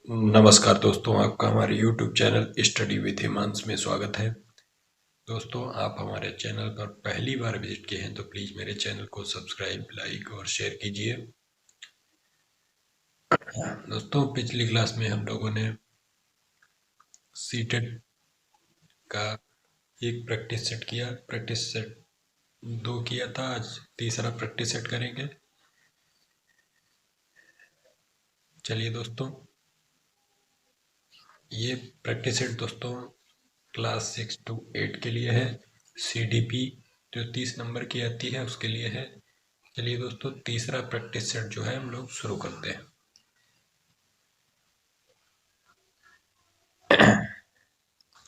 नमस्कार दोस्तों, आपका हमारे YouTube channel study with Himansh में स्वागत है। दोस्तों, आप हमारे चैनल पर पहली बार विजिट किए हैं तो प्लीज़ मेरे चैनल को सब्सक्राइब, लाइक और शेयर कीजिए। दोस्तों, पिछली क्लास में हम लोगों ने सीटेट का एक प्रैक्टिस सेट किया, प्रैक्टिस सेट 2 किया था। आज तीसरा प्रैक्टिस सेट करेंगे। चलिए दोस्तों, ये प्रैक्टिस सेट दोस्तों क्लास 6 to 8 के लिए है। CDP जो 30 नंबर की आती है उसके लिए है। चलिए दोस्तों, तीसरा प्रैक्टिस सेट जो है हम लोग शुरू करते हैं।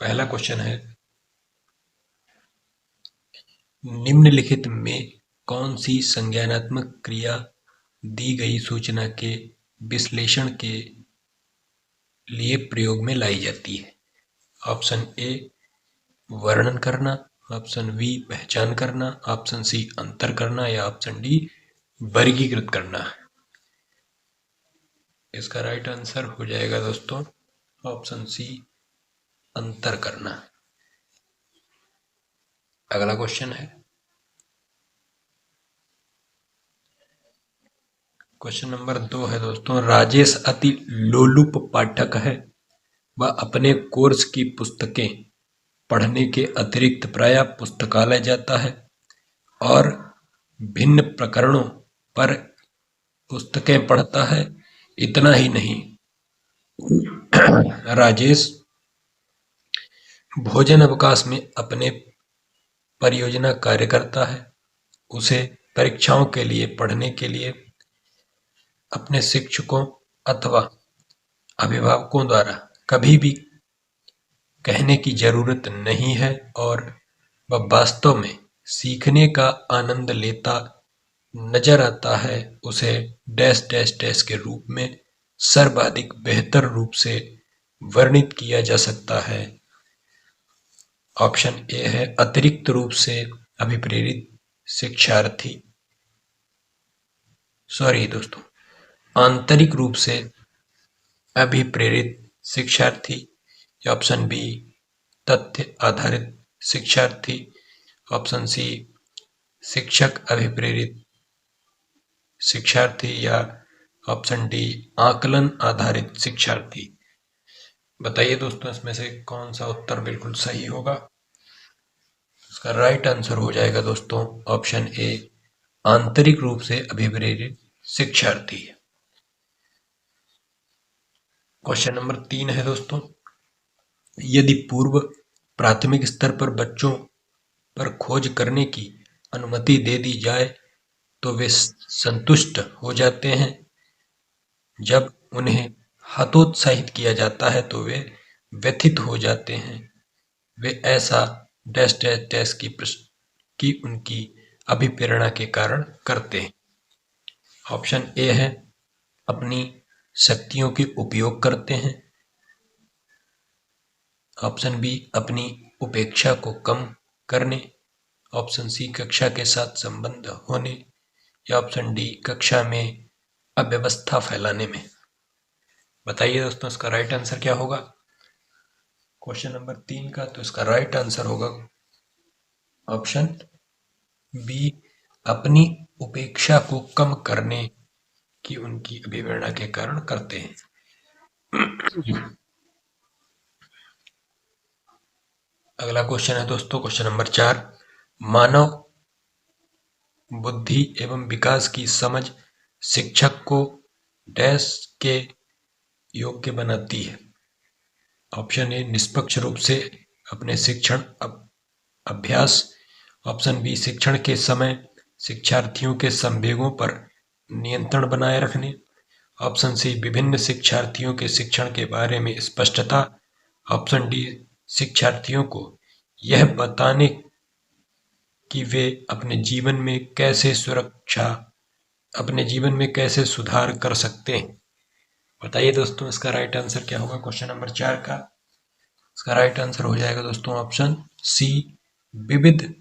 पहला क्वेश्चन है, निम्नलिखित में कौन सी संज्ञानात्मक क्रिया दी गई सूचना के विश्लेषण के लिए प्रयोग में लाई जाती है? ऑप्शन ए वर्णन करना, ऑप्शन बी पहचान करना, ऑप्शन सी अंतर करना या ऑप्शन डी वर्गीकृत करना। इसका राइट आंसर हो जाएगा दोस्तों ऑप्शन सी अंतर करना। अगला क्वेश्चन है, क्वेश्चन नंबर 2 है दोस्तों, राजेश अति लोलुप पाठक है। वह अपने कोर्स की पुस्तकें पढ़ने के अतिरिक्त प्रायः पुस्तकालय जाता है और भिन्न प्रकरणों पर पुस्तकें पढ़ता है। इतना ही नहीं, राजेश भोजन अवकाश में अपने परियोजना कार्य करता है। उसे परीक्षाओं के लिए पढ़ने के लिए अपने शिक्षकों अथवा अभिभावकों द्वारा कभी भी कहने की जरूरत नहीं है और वह वास्तव में सीखने का आनंद लेता नजर आता है। उसे डैश डैश डैश के रूप में सर्वाधिक बेहतर रूप से वर्णित किया जा सकता है। ऑप्शन ए है अतिरिक्त रूप से अभिप्रेरित शिक्षार्थी, सॉरी दोस्तों, आंतरिक रूप से अभिप्रेरित शिक्षार्थी। ऑप्शन बी तथ्य आधारित शिक्षार्थी, ऑप्शन सी शिक्षक अभिप्रेरित शिक्षार्थी या ऑप्शन डी आकलन आधारित शिक्षार्थी। बताइए दोस्तों, इसमें से कौन सा उत्तर बिल्कुल सही होगा? इसका राइट आंसर हो जाएगा दोस्तों ऑप्शन ए आंतरिक रूप से अभिप्रेरित शिक्षार्थी। क्वेश्चन नंबर 3 है दोस्तों, यदि पूर्व प्राथमिक स्तर पर बच्चों पर खोज करने की अनुमति दे दी जाए तो वे संतुष्ट हो जाते हैं। जब उन्हें हतोत्साहित किया जाता है तो वे व्यथित हो जाते हैं। वे ऐसा डैश डैश डैश की उनकी अभिप्रेरणा के कारण करते हैं। ऑप्शन ए है अपनी शक्तियों के उपयोग करते हैं, ऑप्शन बी अपनी उपेक्षा को कम करने, ऑप्शन सी कक्षा के साथ संबंध होने या ऑप्शन डी कक्षा में अव्यवस्था फैलाने में। बताइए दोस्तों, इसका राइट आंसर क्या होगा क्वेश्चन नंबर 3 का? तो इसका राइट आंसर होगा ऑप्शन बी अपनी उपेक्षा को कम करने की उनकी अभिप्रेरणा के कारण करते हैं। अगला क्वेश्चन है दोस्तों क्वेश्चन नंबर 4, मानव बुद्धि एवं विकास की समझ शिक्षक को डैश के योग्य बनाती है। ऑप्शन ए निष्पक्ष रूप से अपने शिक्षण अभ्यास, ऑप्शन बी शिक्षण के समय शिक्षार्थियों के संवेगों पर नियंत्रण बनाए रखने, ऑप्शन सी विभिन्न शिक्षार्थियों के शिक्षण के बारे में स्पष्टता, ऑप्शन डी शिक्षार्थियों को यह बताने कि वे अपने जीवन में कैसे सुधार कर सकते हैं। बताइए दोस्तों, इसका राइट आंसर क्या होगा क्वेश्चन नंबर 4 का? इसका राइट आंसर हो जाएगा दोस्तों ऑप्शन सी विविध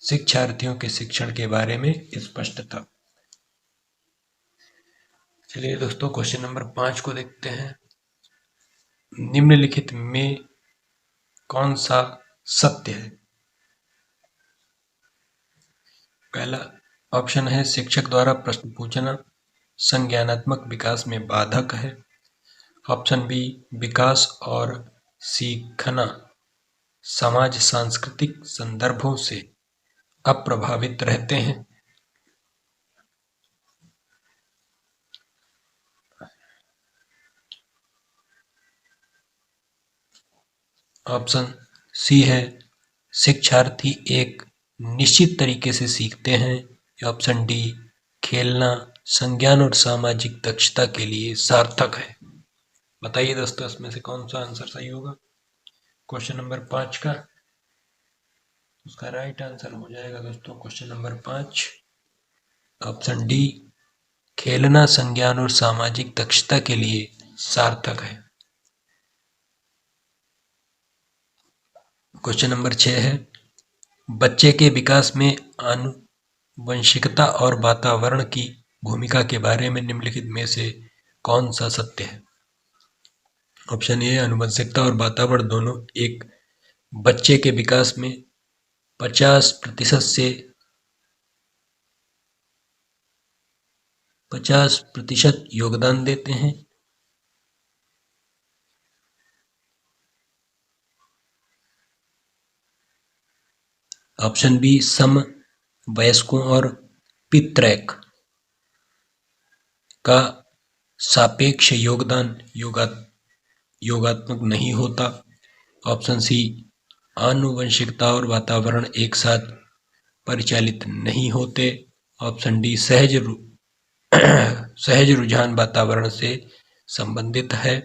शिक्षार्थियों के शिक्षण के बारे में स्पष्टता। चलिए दोस्तों, क्वेश्चन नंबर 5 को देखते हैं। निम्नलिखित में कौन सा सत्य है? पहला ऑप्शन है शिक्षक द्वारा प्रश्न पूछना संज्ञानात्मक विकास में बाधक है। ऑप्शन बी, विकास और सीखना समाज सांस्कृतिक संदर्भों से अप्रभावित रहते हैं। ऑप्शन सी है शिक्षार्थी एक निश्चित तरीके से सीखते हैं। ऑप्शन डी, खेलना संज्ञान और सामाजिक दक्षता के लिए सार्थक है। बताइए दोस्तों, इसमें से कौन सा आंसर सही होगा क्वेश्चन नंबर 5 का? उसका राइट आंसर हो जाएगा दोस्तों क्वेश्चन नंबर 5 ऑप्शन डी, खेलना संज्ञान और सामाजिक दक्षता के लिए सार्थक है। क्वेश्चन नंबर 6 है, बच्चे के विकास में आनुवंशिकता और वातावरण की भूमिका के बारे में निम्नलिखित में से कौन सा सत्य है? ऑप्शन ए, आनुवंशिकता और वातावरण दोनों एक बच्चे के विकास में 50% से 50% योगदान देते हैं। ऑप्शन बी, सम वयस्कों और पितृक का सापेक्ष योगदान योगात्मक नहीं होता। ऑप्शन सी, आनुवंशिकता और वातावरण एक साथ परिचालित नहीं होते। ऑप्शन डी, सहज रुझान वातावरण से संबंधित है,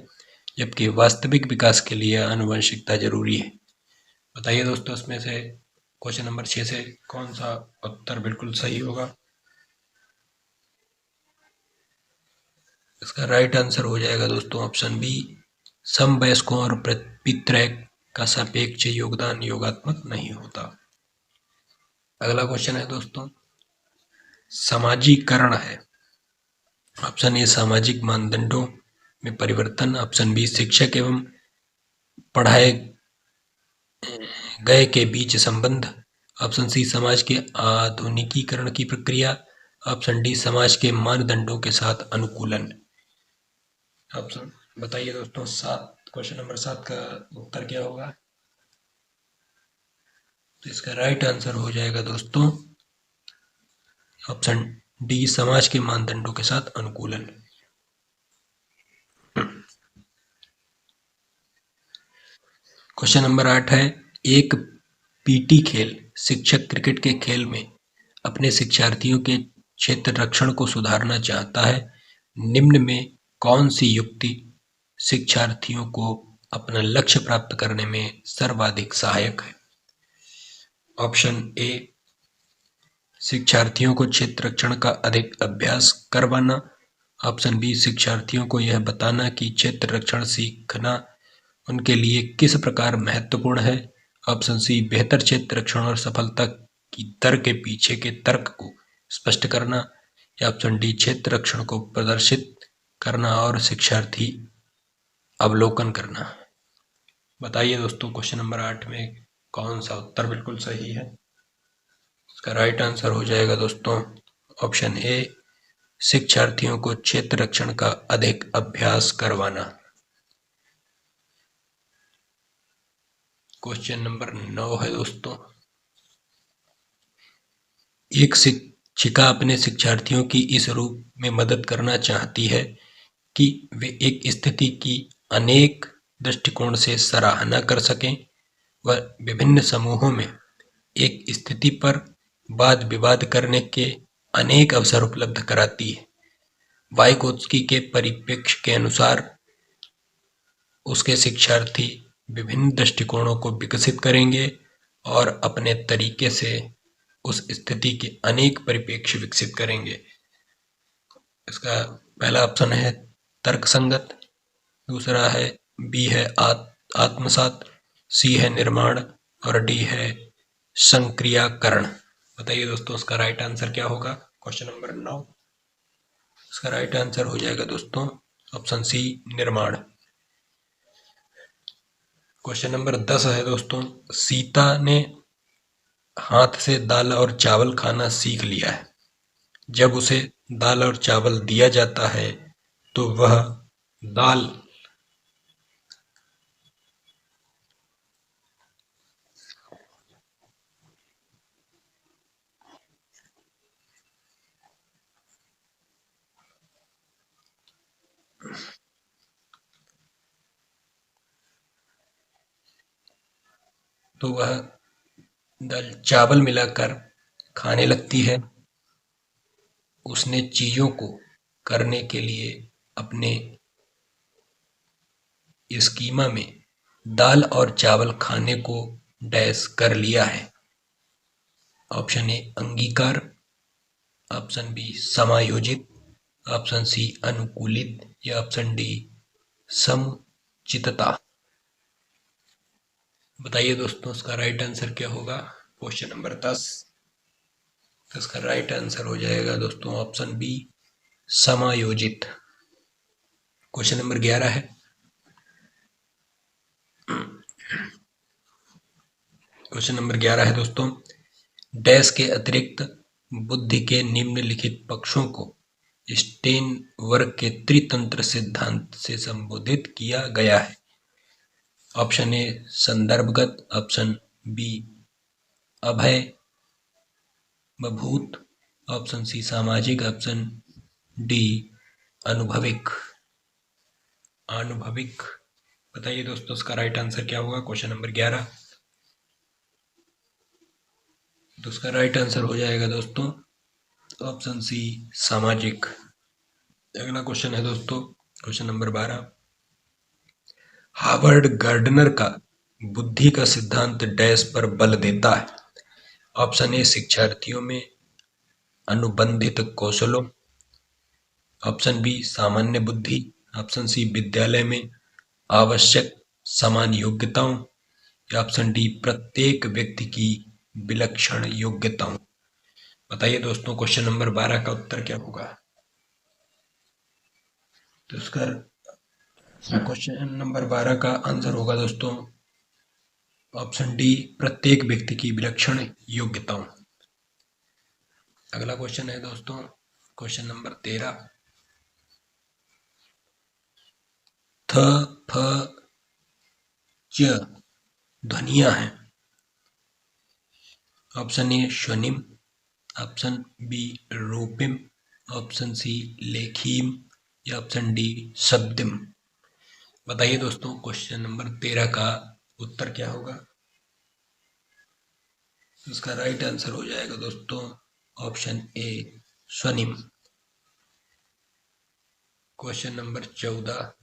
जबकि वास्तविक विकास के लिए आनुवंशिकता जरूरी है। बताइए दोस्तों, इसमें से क्वेश्चन नंबर 6 से कौन सा उत्तर बिल्कुल सही होगा? इसका राइट आंसर हो जाएगा दोस्तों ऑप्शन बी, समवयस्कों और पितृक का सापेक्ष योगदान योगात्मक नहीं होता। अगला क्वेश्चन है दोस्तों, समाजीकरण है। ऑप्शन ए, सामाजिक मानदंडों में परिवर्तन। ऑप्शन बी, शिक्षक एवं पढ़ाए गए के बीच संबंध। ऑप्शन सी, समाज के आधुनिकीकरण की प्रक्रिया। ऑप्शन डी, समाज के मानदंडों के साथ अनुकूलन। ऑप्शन बताइए दोस्तों, क्वेश्चन नंबर 7 का उत्तर क्या होगा? तो इसका राइट आंसर हो जाएगा दोस्तों ऑप्शन डी, समाज के मानदंडों के साथ अनुकूलन। क्वेश्चन नंबर 8 है, एक पीटी खेल शिक्षक क्रिकेट के खेल में अपने शिक्षार्थियों के क्षेत्र रक्षण को सुधारना चाहता है। निम्न में कौन सी युक्ति शिक्षार्थियों को अपना लक्ष्य प्राप्त करने में सर्वाधिक सहायक है? ऑप्शन ए, शिक्षार्थियों को क्षेत्र रक्षण का अधिक अभ्यास करवाना। ऑप्शन बी, शिक्षार्थियों को यह बताना कि क्षेत्र रक्षण सीखना उनके लिए किस प्रकार महत्वपूर्ण है। ऑप्शन सी, बेहतर क्षेत्र रक्षण और सफलता की दर के पीछे के तर्क को स्पष्ट करना। या ऑप्शन डी, क्षेत्र रक्षण को प्रदर्शित करना और शिक्षार्थी अवलोकन करना। बताइए दोस्तों, क्वेश्चन नंबर 8 में कौन सा उत्तर बिल्कुल सही है? इसका राइट आंसर हो जाएगा दोस्तों ऑप्शन ए, शिक्षार्थियों को क्षेत्र रक्षण का अधिक अभ्यास करवाना। क्वेश्चन नंबर 9 है दोस्तों, एक शिक्षिका अपने शिक्षार्थियों की इस रूप में मदद करना चाहती है कि वे एक स्थिति की अनेक दृष्टिकोण से सराहना कर सकें। वह विभिन्न समूहों में एक स्थिति पर वाद विवाद करने के अनेक अवसर उपलब्ध कराती है। वाइगोत्स्की के परिप्रेक्ष्य के अनुसार उसके शिक्षार्थी विभिन्न दृष्टिकोणों को विकसित करेंगे और अपने तरीके से उस स्थिति के अनेक परिप्रेक्ष्य विकसित करेंगे। इसका पहला ऑप्शन है तर्कसंगत, दूसरा है बी है आत्मसात, सी है निर्माण और डी है संक्रियाकरण। बताइए दोस्तों, इसका राइट आंसर क्या होगा क्वेश्चन नंबर 9? इसका राइट आंसर हो जाएगा दोस्तों ऑप्शन सी, निर्माण। क्वेश्चन नंबर 10 है दोस्तों, सीता ने हाथ से दाल और चावल खाना सीख लिया है। जब उसे दाल और चावल दिया जाता है तो वह दाल तो वह दाल चावल मिलाकर खाने लगती है। उसने चीजों को करने के लिए अपने स्कीमा में दाल और चावल खाने को डैश कर लिया है। ऑप्शन ए अंगीकार, ऑप्शन बी समायोजित, ऑप्शन सी अनुकूलित या ऑप्शन डी समुचितता। बताइए दोस्तों इसका राइट आंसर क्या होगा। क्वेश्चन नंबर 10, तो इसका राइट आंसर हो जाएगा दोस्तों ऑप्शन बी समायोजित। क्वेश्चन नंबर 11 है, क्वेश्चन नंबर 11 है दोस्तों, डैश के अतिरिक्त बुद्धि के निम्नलिखित पक्षों को स्टेनवर्ग के त्रितंत्र सिद्धांत से संबोधित किया गया है। ऑप्शन ए संदर्भगत, ऑप्शन बी अभय बभूत, ऑप्शन सी सामाजिक, ऑप्शन डी अनुभविक। अनुभविक। बताइए दोस्तों इसका राइट आंसर क्या होगा। क्वेश्चन नंबर 11, तो उसका राइट आंसर हो जाएगा दोस्तों ऑप्शन सी सामाजिक। अगला क्वेश्चन है दोस्तों क्वेश्चन नंबर 12, हार्वर्ड गार्डनर का बुद्धि का सिद्धांत डैश पर बल देता है। ऑप्शन ए शिक्षार्थियों में अनुबंधित कौशलों, ऑप्शन बी सामान्य बुद्धि, ऑप्शन सी विद्यालय में आवश्यक समान योग्यताओं या ऑप्शन डी प्रत्येक व्यक्ति की विलक्षण योग्यताओं। बताइए दोस्तों क्वेश्चन नंबर 12 का उत्तर क्या होगा। तो इसका क्वेश्चन नंबर 12 का आंसर होगा दोस्तों ऑप्शन डी प्रत्येक व्यक्ति की विलक्षण योग्यताओं। अगला क्वेश्चन है दोस्तों क्वेश्चन नंबर 13, थ फ च ध्वनियां हैं। ऑप्शन ए स्वनिम, ऑप्शन बी रूपिम, ऑप्शन सी लेखीम या ऑप्शन डी शब्दिम। बताइए दोस्तों क्वेश्चन नंबर 13 का उत्तर क्या होगा। इसका राइट आंसर हो जाएगा दोस्तों ऑप्शन ए स्वनिम। क्वेश्चन नंबर 14,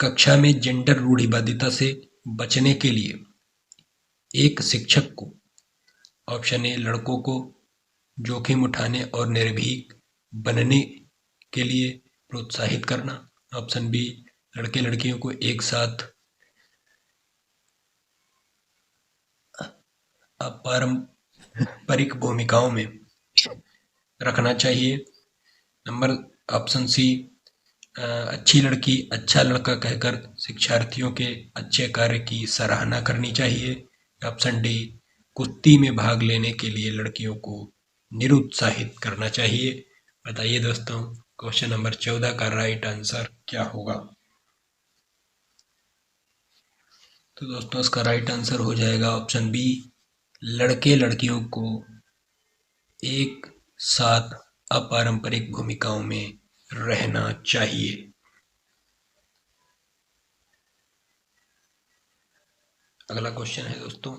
कक्षा में जेंडर रूढ़िवादिता से बचने के लिए एक शिक्षक को ऑप्शन ए लड़कों को जोखिम उठाने और निर्भीक बनने के लिए प्रोत्साहित करना, ऑप्शन बी लड़के लड़कियों को एक साथ अपारंपरिक भूमिकाओं में रखना चाहिए, नंबर ऑप्शन सी अच्छी लड़की अच्छा लड़का कहकर शिक्षार्थियों के अच्छे कार्य की सराहना करनी चाहिए, ऑप्शन डी कुश्ती में भाग लेने के लिए लड़कियों को निरुत्साहित करना चाहिए। बताइए दोस्तों क्वेश्चन नंबर 14 का राइट आंसर क्या होगा। तो दोस्तों इसका राइट आंसर हो जाएगा ऑप्शन बी लड़के लड़कियों को एक साथ अपारंपरिक भूमिकाओं में रहना चाहिए। अगला क्वेश्चन है दोस्तों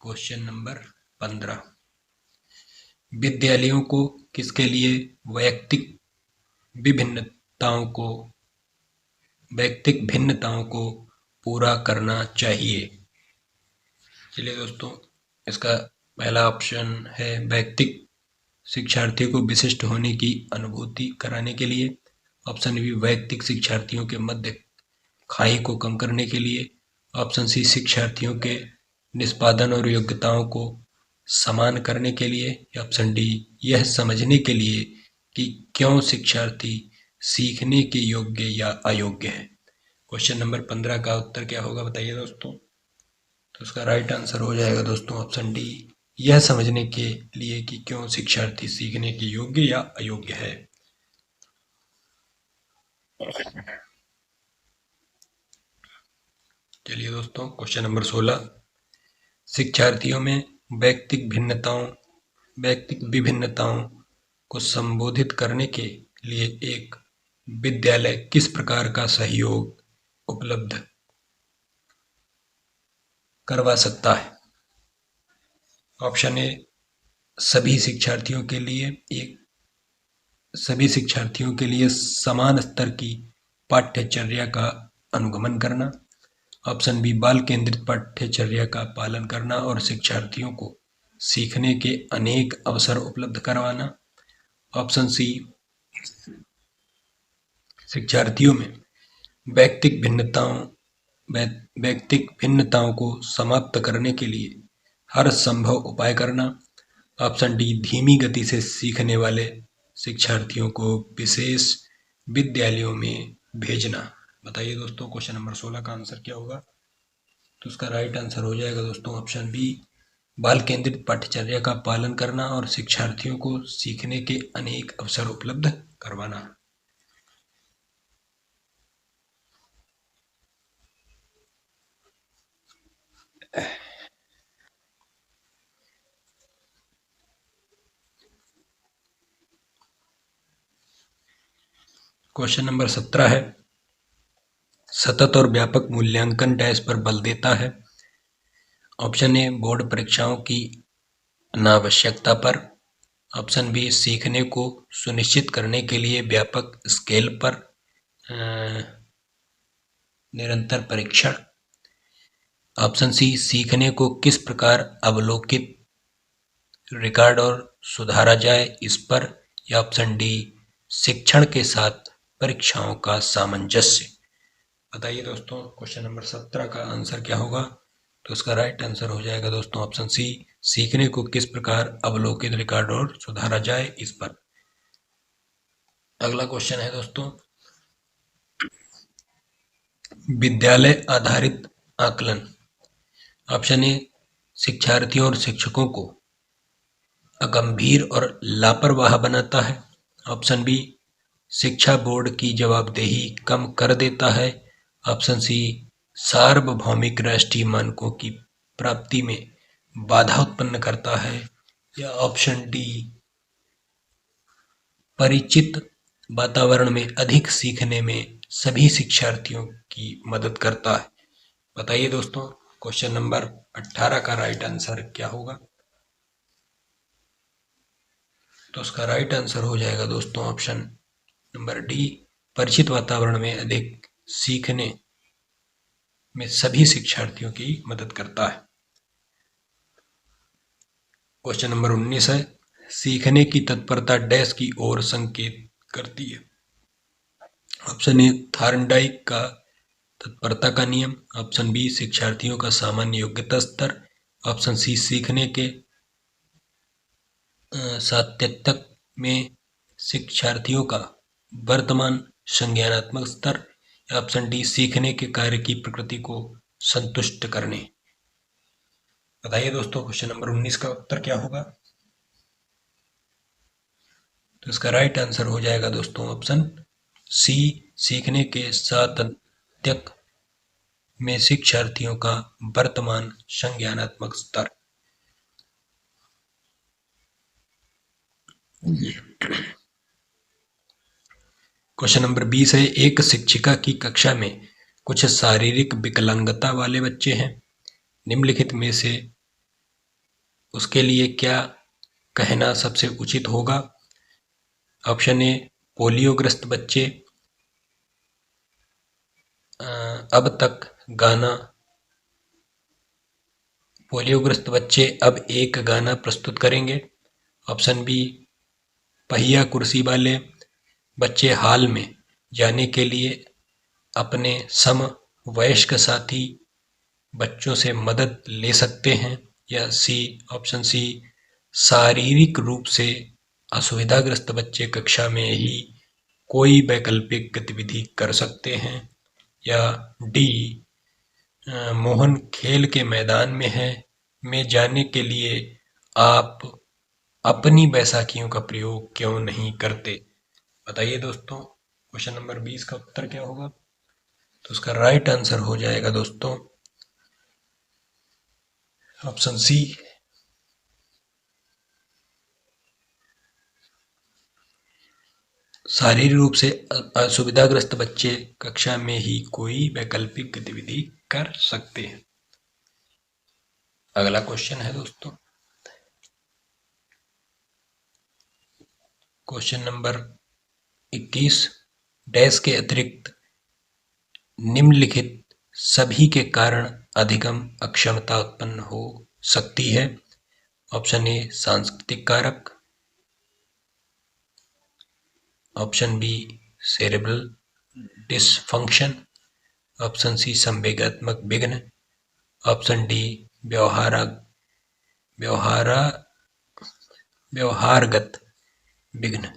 क्वेश्चन नंबर 15, विद्यालयों को किसके लिए वैयक्तिक भिन्नताओं को पूरा करना चाहिए। चलिए दोस्तों इसका पहला ऑप्शन है वैयक्तिक शिक्षार्थियों को विशिष्ट होने की अनुभूति कराने के लिए, ऑप्शन बी वैयक्तिक शिक्षार्थियों के मध्य खाई को कम करने के लिए, ऑप्शन सी शिक्षार्थियों के निष्पादन और योग्यताओं को समान करने के लिए, या ऑप्शन डी यह समझने के लिए कि क्यों शिक्षार्थी सीखने के योग्य या अयोग्य है। क्वेश्चन नंबर 15 का उत्तर क्या होगा बताइए दोस्तों। तो उसका राइट आंसर हो जाएगा दोस्तों ऑप्शन डी, यह समझने के लिए कि क्यों शिक्षार्थी सीखने के योग्य या अयोग्य है। चलिए दोस्तों, क्वेश्चन नंबर 16, शिक्षार्थियों में व्यक्तिक विभिन्नताओं को संबोधित करने के लिए एक विद्यालय किस प्रकार का सहयोग उपलब्ध करवा सकता है। ऑप्शन ए, सभी शिक्षार्थियों के लिए समान स्तर की पाठ्यचर्या का अनुगमन करना। ऑप्शन बी, बाल केंद्रित पाठ्यचर्या का पालन करना और शिक्षार्थियों को सीखने के अनेक अवसर उपलब्ध करवाना। ऑप्शन सी, शिक्षार्थियों में व्यक्तिक भिन्नताओं को समाप्त करने के लिए हर संभव उपाय करना। ऑप्शन डी, धीमी गति से सीखने वाले शिक्षार्थियों को विशेष विद्यालयों में भेजना। बताइए दोस्तों, क्वेश्चन नंबर 16 का आंसर क्या होगा। तो उसका राइट आंसर हो जाएगा दोस्तों ऑप्शन बी, बाल केंद्रित पाठ्यचर्या का पालन करना और शिक्षार्थियों को सीखने के अनेक अवसर उपलब्ध करवाना। क्वेश्चन नंबर 17 है, सतत और व्यापक मूल्यांकन डैश पर बल देता है। ऑप्शन ए, बोर्ड परीक्षाओं की अनावश्यकता पर। ऑप्शन बी, सीखने को सुनिश्चित करने के लिए व्यापक स्केल पर निरंतर परीक्षण। ऑप्शन सी, सीखने को किस प्रकार अवलोकित, रिकॉर्ड और सुधारा जाए इस पर। या ऑप्शन डी, शिक्षण के साथ परीक्षाओं का सामंजस्य। बताइए दोस्तों, क्वेश्चन नंबर 17 का आंसर क्या होगा। तो उसका राइट आंसर हो जाएगा दोस्तों ऑप्शन सी, सीखने को किस प्रकार अवलोकित, रिकॉर्ड और सुधारा जाए इस पर। अगला क्वेश्चन है दोस्तों, विद्यालय आधारित आकलन। ऑप्शन ए, शिक्षार्थियों और शिक्षकों को अगंभीर और लापरवाह बनाता है। ऑप्शन बी, शिक्षा बोर्ड की जवाबदेही कम कर देता है। ऑप्शन सी, सार्वभौमिक राष्ट्रीय मानकों की प्राप्ति में बाधा उत्पन्न करता है। या ऑप्शन डी, परिचित वातावरण में अधिक सीखने में सभी शिक्षार्थियों की मदद करता है। बताइए दोस्तों, क्वेश्चन नंबर 18 का राइट आंसर क्या होगा। तो उसका राइट आंसर हो जाएगा दोस्तों ऑप्शन नंबर डी, परिचित वातावरण में अधिक सीखने में सभी शिक्षार्थियों की मदद करता है। क्वेश्चन नंबर 19 है, सीखने की तत्परता डैश की ओर संकेत करती है। ऑप्शन ए, थार्नडाइक का तत्परता का नियम। ऑप्शन बी, शिक्षार्थियों का सामान्य योग्यता स्तर। ऑप्शन सी, सीखने के सातत्यक में शिक्षार्थियों का वर्तमान संज्ञानात्मक स्तर। ऑप्शन डी, सीखने के कार्य की प्रकृति को संतुष्ट करने। बताइए दोस्तों, क्वेश्चन नंबर 19 का उत्तर क्या होगा। तो इसका राइट आंसर हो जाएगा दोस्तों ऑप्शन सी, सीखने के सातत्यक में शिक्षार्थियों का वर्तमान संज्ञानात्मक स्तर। क्वेश्चन नंबर 20 है, एक शिक्षिका की कक्षा में कुछ शारीरिक विकलांगता वाले बच्चे हैं, निम्नलिखित में से उसके लिए क्या कहना सबसे उचित होगा। ऑप्शन ए, पोलियोग्रस्त बच्चे अब एक गाना प्रस्तुत करेंगे। ऑप्शन बी, पहिया कुर्सी वाले बच्चे हाल में जाने के लिए अपने समवयस्क साथी बच्चों से मदद ले सकते हैं। या सी, ऑप्शन सी, शारीरिक रूप से असुविधाग्रस्त बच्चे कक्षा में ही कोई वैकल्पिक गतिविधि कर सकते हैं। या डी, मोहन खेल के मैदान में है, में जाने के लिए आप अपनी बैसाखियों का प्रयोग क्यों नहीं करते? बताइए दोस्तों, क्वेश्चन नंबर 20 का उत्तर क्या होगा? तो उसका राइट आंसर हो जाएगा दोस्तों ऑप्शन सी। शारीरिक रूप से असुविधाग्रस्त बच्चे कक्षा में ही कोई वैकल्पिक गतिविधि कर सकते हैं। अगला क्वेश्चन है दोस्तों, क्वेश्चन नंबर 21। डैश के अतिरिक्त निम्नलिखित सभी के कारण अधिगम अक्षमता उत्पन्न हो सकती है। ऑप्शन ए सांस्कृतिक कारक, option B cerebral dysfunction, option C संवेगात्मक विघ्न, ऑप्शन डी व्यवहारगत विघ्न।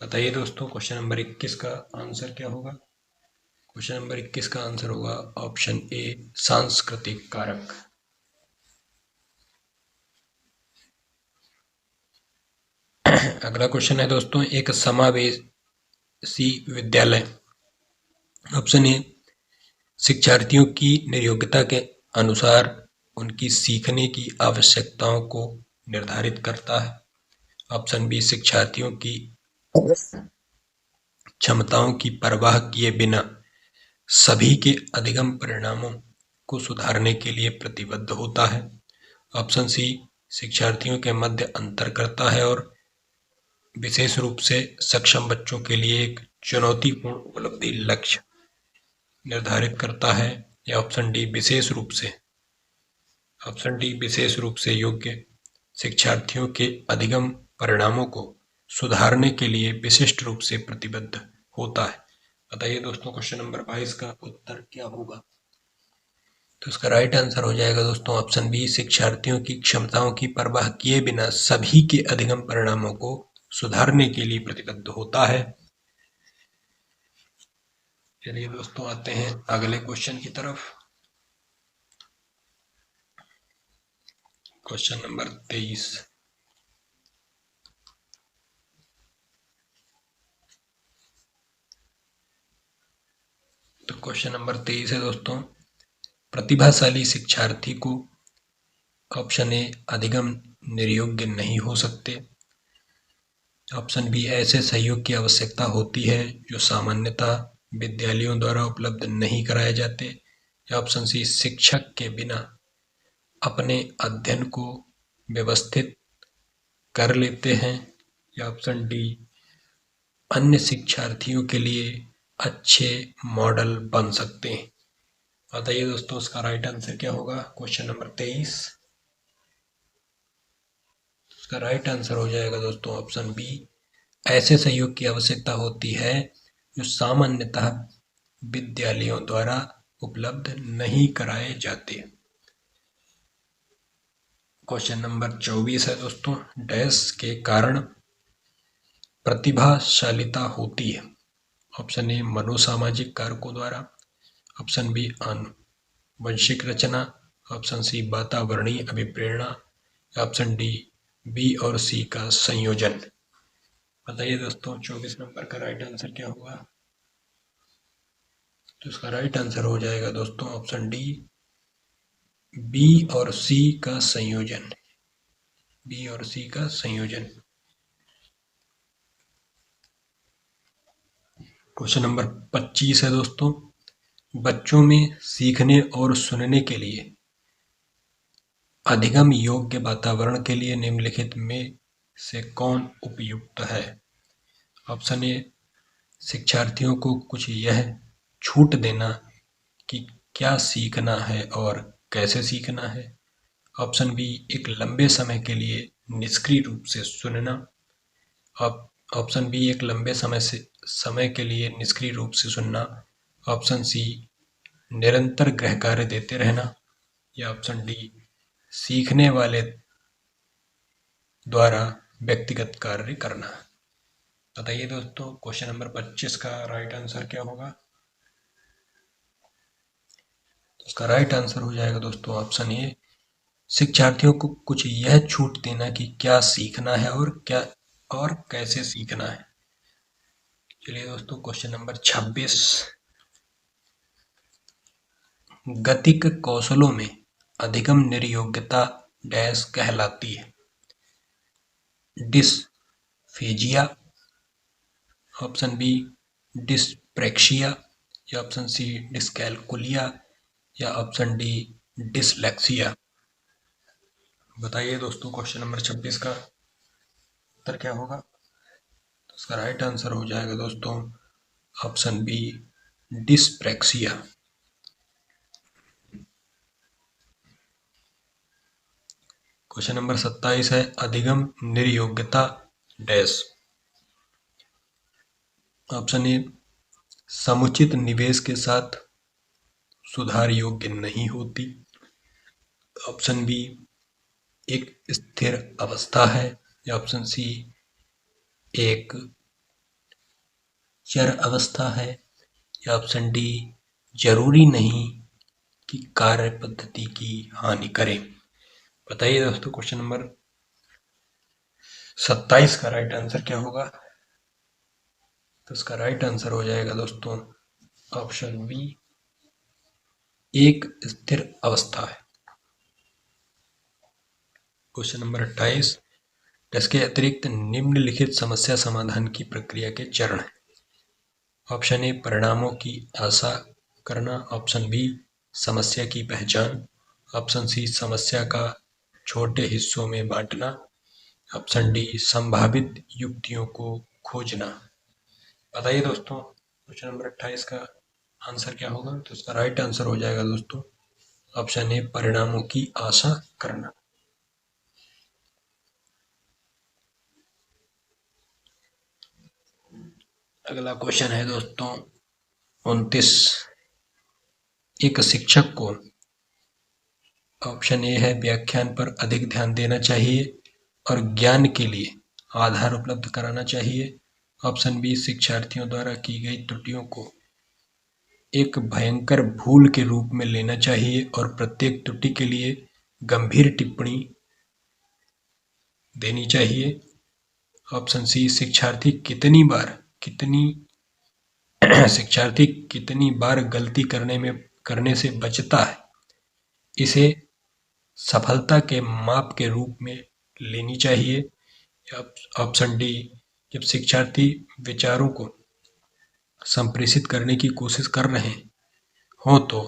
बताइए दोस्तों, क्वेश्चन नंबर 21 का आंसर क्या होगा? क्वेश्चन नंबर 21 का आंसर होगा ऑप्शन ए सांस्कृतिक कारक। अगला क्वेश्चन है दोस्तों, एक समावेशी विद्यालय। ऑप्शन ए शिक्षार्थियों की नियोग्यता के अनुसार उनकी सीखने की आवश्यकताओं को निर्धारित करता है। ऑप्शन बी शिक्षार्थियों की क्षमताओं की परवाह किए बिना सभी के अधिगम परिणामों को सुधारने के लिए प्रतिबद्ध होता है। ऑप्शन सी शिक्षार्थियों के मध्य अंतर करता है और विशेष रूप से सक्षम बच्चों के लिए एक चुनौतीपूर्ण उपलब्धि लक्ष्य निर्धारित करता है। या ऑप्शन डी विशेष रूप से योग्य शिक्षार्थियों के अधिगम परिणामों को सुधारने के लिए विशिष्ट रूप से प्रतिबद्ध होता है। बताइए दोस्तों, क्वेश्चन नंबर 22 का उत्तर क्या होगा? तो इसका राइट आंसर हो जाएगा दोस्तों ऑप्शन बी शिक्षार्थियों की क्षमताओं की परवाह किए बिना सभी के अधिगम परिणामों को सुधारने के लिए प्रतिबद्ध होता है। चलिए दोस्तों, आते हैं अगले क्वेश्चन की तरफ। Question number 23। तो क्वेश्चन नंबर 23 है दोस्तों, प्रतिभाशाली शिक्षार्थी को ऑप्शन ए अधिगम निर्योग्य नहीं हो सकते। ऑप्शन बी ऐसे सहयोग की आवश्यकता होती है जो सामान्यतः विद्यालयों द्वारा उपलब्ध नहीं कराए जाते। या ऑप्शन सी शिक्षक के बिना अपने अध्ययन को व्यवस्थित कर लेते हैं। या ऑप्शन डी अन्य शिक्षार्थियों के लिए अच्छे मॉडल बन सकते हैं। बताइए दोस्तों, उसका राइट आंसर क्या होगा? क्वेश्चन नंबर 23, उसका राइट आंसर हो जाएगा दोस्तों ऑप्शन बी ऐसे सहयोग की आवश्यकता होती है जो सामान्यतः विद्यालयों द्वारा उपलब्ध नहीं कराए जाते। क्वेश्चन नंबर 24 है दोस्तों, डैश के कारण प्रतिभाशालिता होती है। ऑप्शन ए मनोसामाजिक कारकों द्वारा, ऑप्शन बी आनुवंशिक रचना, ऑप्शन सी वातावरणीय अभिप्रेरणा, ऑप्शन डी बी और सी का संयोजन। बताइए दोस्तों, 24 नंबर का राइट आंसर क्या होगा? तो इसका राइट आंसर हो जाएगा दोस्तों ऑप्शन डी बी और सी का संयोजन। बी और सी का संयोजन। क्वेश्चन नंबर 25 है दोस्तों, बच्चों में सीखने और सुनने के लिए अधिगम योग्य वातावरण के लिए निम्नलिखित में से कौन उपयुक्त है? ऑप्शन ए शिक्षार्थियों को कुछ यह छूट देना कि क्या सीखना है और कैसे सीखना है। ऑप्शन बी एक लंबे समय के लिए निष्क्रिय रूप से सुनना। ऑप्शन बी एक लंबे समय के लिए निष्क्रिय रूप से सुनना। ऑप्शन सी निरंतर गृह कार्य देते रहना। या ऑप्शन डी सीखने वाले द्वारा व्यक्तिगत कार्य करना। बताइए दोस्तों, क्वेश्चन नंबर 25 का राइट आंसर क्या होगा? तो इसका राइट आंसर हो जाएगा दोस्तों ऑप्शन ए, शिक्षार्थियों को कुछ यह छूट देना कि क्या सीखना है और कैसे सीखना है। चलिए दोस्तों, क्वेश्चन नंबर 26, गतिक कौशलों में अधिगम निर्योग्यता डैश कहलाती है? डिस्फेजिया, ऑप्शन बी डिस्प्रेक्शिया, या ऑप्शन सी डिस्कैलकुलिया, या ऑप्शन डी डिसलेक्सिया। बताइए दोस्तों, क्वेश्चन नंबर 26 का उत्तर क्या होगा? तो इसका राइट आंसर हो जाएगा दोस्तों option B dyspraxia. Question number 27 है, अधिगम निर्योग्यता डैश। ऑप्शन ए, समुचित निवेश के साथ सुधार योग्य नहीं होती। ऑप्शन बी, एक स्थिर अवस्था है, या ऑप्शन सी एक चर अवस्था है, या ऑप्शन डी जरूरी नहीं कि कार्य पद्धति की हानि करे। बताइए दोस्तों, क्वेश्चन नंबर 27 का राइट आंसर क्या होगा? तो इसका राइट आंसर हो जाएगा दोस्तों ऑप्शन बी, एक स्थिर अवस्था है। क्वेश्चन नंबर 28, इसके अतिरिक्त निम्नलिखित समस्या समाधान की प्रक्रिया के चरण हैं। ऑप्शन ए, परिणामों की आशा करना, ऑप्शन बी, समस्या की पहचान, ऑप्शन सी, समस्या का छोटे हिस्सों में बांटना, ऑप्शन डी, संभावित युक्तियों को खोजना। बताइए दोस्तों, क्वेश्चन नंबर 28 का आंसर क्या होगा? तो इसका राइट आंसर हो जाएगा दोस्तों ऑप्शन ए, परिणामों की आशा करना। अगला क्वेश्चन है दोस्तों 29, एक शिक्षक को, ऑप्शन ए है, व्याख्यान पर अधिक ध्यान देना चाहिए और ज्ञान के लिए आधार उपलब्ध कराना चाहिए। ऑप्शन बी, शिक्षार्थियों द्वारा की गई त्रुटियों को एक भयंकर भूल के रूप में लेना चाहिए और प्रत्येक त्रुटि के लिए गंभीर टिप्पणी देनी चाहिए। ऑप्शन सी, शिक्षार्थी कितनी बार गलती करने से बचता है, इसे सफलता के माप के रूप में लेनी चाहिए। ऑप्शन डी, जब शिक्षार्थी विचारों को संप्रेषित करने की कोशिश कर रहे हों तो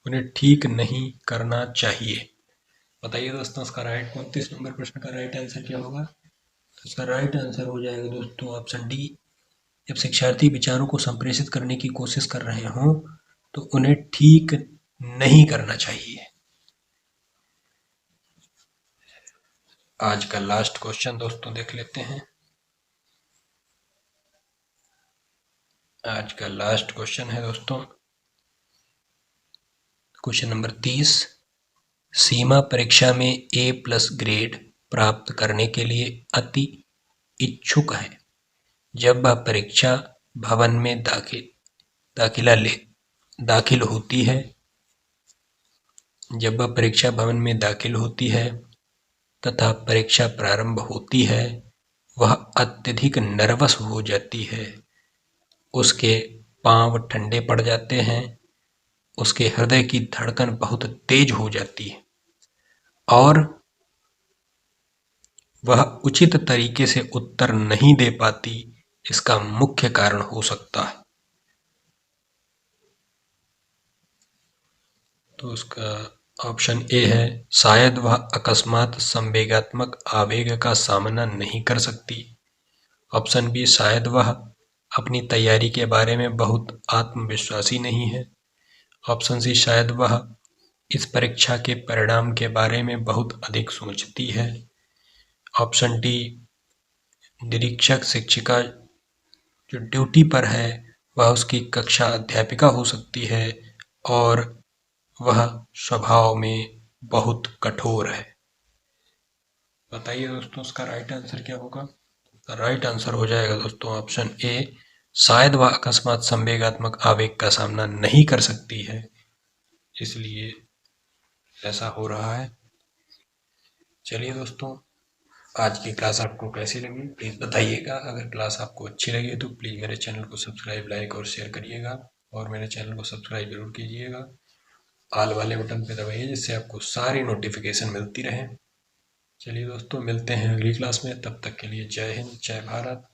उन्हें ठीक नहीं करना चाहिए। बताइए दोस्तों, इसका 29 नंबर प्रश्न का राइट आंसर क्या होगा? तो इसका राइट आंसर हो जाएगा दोस्तों ऑप्शन डी, जब शिक्षार्थी विचारों को संप्रेषित करने की कोशिश कर रहे हों तो उन्हें ठीक नहीं करना चाहिए। आज का लास्ट क्वेश्चन दोस्तों देख लेते हैं। आज का लास्ट क्वेश्चन है दोस्तों क्वेश्चन नंबर 30, सीमा परीक्षा में A+ ग्रेड प्राप्त करने के लिए अति इच्छुक है। जब वह परीक्षा भवन में दाखिल होती है तथा परीक्षा प्रारंभ होती है, वह अत्यधिक नर्वस हो जाती है, उसके पांव ठंडे पड़ जाते हैं, उसके हृदय की धड़कन बहुत तेज हो जाती है और वह उचित तरीके से उत्तर नहीं दे पाती। इसका मुख्य कारण हो सकता है। तो उसका ऑप्शन ए है, शायद वह अकस्मात संवेगात्मक आवेग का सामना नहीं कर सकती। ऑप्शन बी, शायद वह अपनी तैयारी के बारे में बहुत आत्मविश्वासी नहीं है। ऑप्शन सी, शायद वह इस परीक्षा के परिणाम के बारे में बहुत अधिक सोचती है। ऑप्शन डी, निरीक्षक शिक्षिका जो ड्यूटी पर है वह उसकी कक्षा अध्यापिका हो सकती है और वह स्वभाव में बहुत कठोर है। बताइए दोस्तों उसका राइट आंसर क्या होगा। राइट आंसर हो जाएगा दोस्तों ऑप्शन ए, शायद वह अकस्मात संवेगात्मक आवेग का सामना नहीं कर सकती है, इसलिए ऐसा हो रहा है। चलिए दोस्तों, आज की क्लास आपको कैसी लगी प्लीज़ बताइएगा। अगर क्लास आपको अच्छी लगी तो प्लीज़ मेरे चैनल को सब्सक्राइब, लाइक और शेयर करिएगा, और मेरे चैनल को सब्सक्राइब जरूर कीजिएगा। ऑल वाले बटन पे दबाइए जिससे आपको सारी नोटिफिकेशन मिलती रहे। चलिए दोस्तों, मिलते हैं अगली क्लास में, तब तक के लिए जय हिंद, जय भारत।